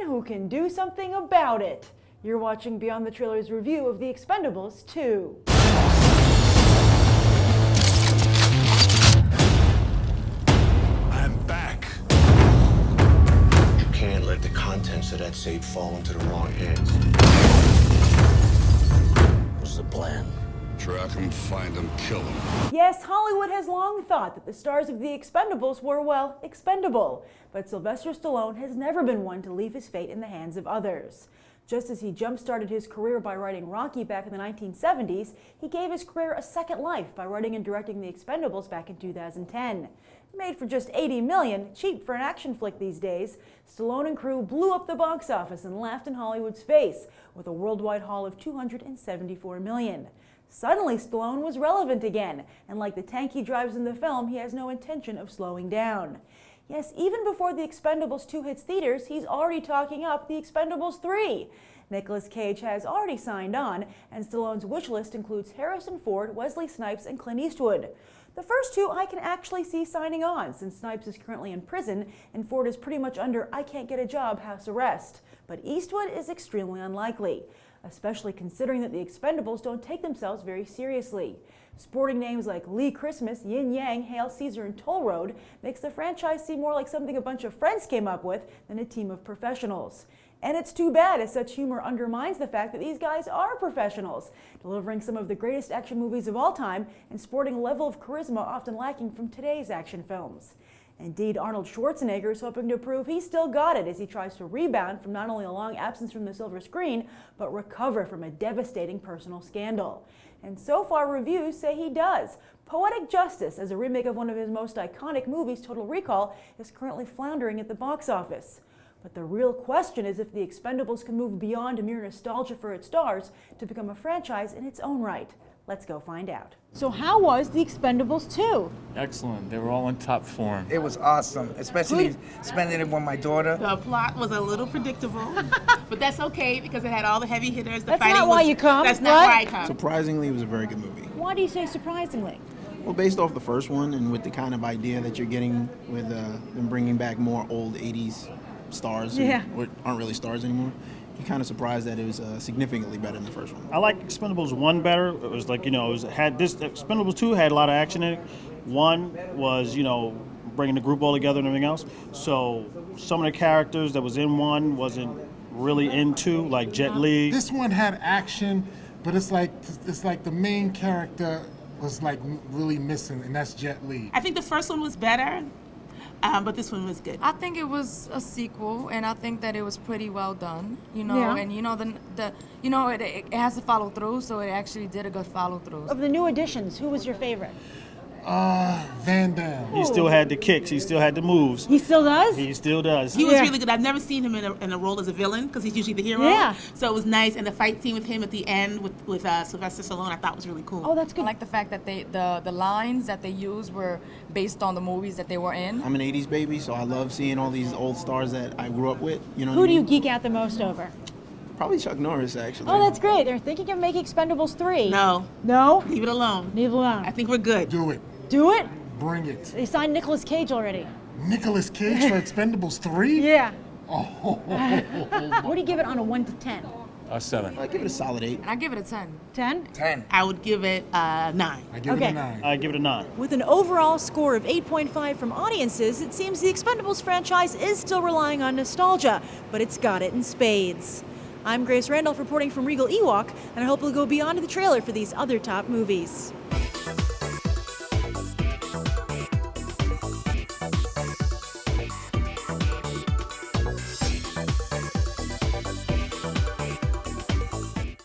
who can do something about it. You're watching Beyond the Trailer's review of The Expendables 2. I'm back. You can't let the contents of that safe fall into the wrong hands. What's the plan? Track him, find him, kill him. Yes, Hollywood has long thought that the stars of The Expendables were, well, expendable. But Sylvester Stallone has never been one to leave his fate in the hands of others. Just as he jump-started his career by writing Rocky back in the 1970s, he gave his career a second life by writing and directing The Expendables back in 2010. Made for just $80 million, cheap for an action flick these days, Stallone and crew blew up the box office and laughed in Hollywood's face with a worldwide haul of $274 million. Suddenly, Stallone was relevant again, and like the tank he drives in the film, he has no intention of slowing down. Yes, even before The Expendables 2 hits theaters, he's already talking up The Expendables 3. Nicolas Cage has already signed on, and Stallone's wish list includes Harrison Ford, Wesley Snipes, and Clint Eastwood. The first two I can actually see signing on, since Snipes is currently in prison and Ford is pretty much under I can't get a job house arrest. But Eastwood is extremely unlikely, especially considering that The Expendables don't take themselves very seriously. Sporting names like Lee Christmas, Yin Yang, Hail Caesar, and Toll Road makes the franchise seem more like something a bunch of friends came up with than a team of professionals. And it's too bad, as such humor undermines the fact that these guys are professionals, delivering some of the greatest action movies of all time and sporting a level of charisma often lacking from today's action films. Indeed, Arnold Schwarzenegger is hoping to prove he's still got it as he tries to rebound from not only a long absence from the silver screen, but recover from a devastating personal scandal. And so far, reviews say he does. Poetic Justice, as a remake of one of his most iconic movies, Total Recall, is currently floundering at the box office. But the real question is if The Expendables can move beyond mere nostalgia for its stars to become a franchise in its own right. Let's go find out. So how was The Expendables 2? Excellent. They were all in top form. It was awesome, especially spending it with my daughter. The plot was a little predictable, but that's okay because it had all the heavy hitters. That's not why you come. That's not why I come. Surprisingly, it was a very good movie. Why do you say surprisingly? Well, based off the first one and with the kind of idea that you're getting with them bringing back more old 80s stars who aren't really stars anymore, you're kind of surprised that it was significantly better than the first one. I like Expendables 1 better. It was like, Expendables 2 had a lot of action in it. 1 was, bringing the group all together and everything else. So some of the characters that was in 1 wasn't really into, like Jet Li. This one had action, but it's like the main character was like really missing, and that's Jet Li. I think the first one was better, but this one was good. I think it was a sequel, and I think that it was pretty well done. And it has to follow through, so it actually did a good follow through. Of the new additions, who was your favorite? Van Damme. He still had the kicks. He still had the moves. He still does? He still does. He was really good. I've never seen him in a role as a villain because he's usually the hero. Yeah. So it was nice, and the fight scene with him at the end with Sylvester Stallone I thought was really cool. Oh, that's good. I like the fact that the lines that they used were based on the movies that they were in. I'm an 80s baby, so I love seeing all these old stars that I grew up with. Who do you geek out the most over? Probably Chuck Norris, actually. Oh, that's great. They're thinking of making Expendables 3. No. No? Leave it alone. Leave it alone. I think we're good. Do it. Do it? Bring it. They signed Nicolas Cage already. Nicolas Cage for Expendables 3? Yeah. Oh. What do you give it on a 1 to 10? 7. I give it a solid 8. I give it a 10. 10? 10. I would give it 9. I give it a 9. I give it a 9. With an overall score of 8.5 from audiences, it seems the Expendables franchise is still relying on nostalgia, but it's got it in spades. I'm Grace Randolph reporting from Regal Ewok, and I hope we'll go beyond the trailer for these other top movies.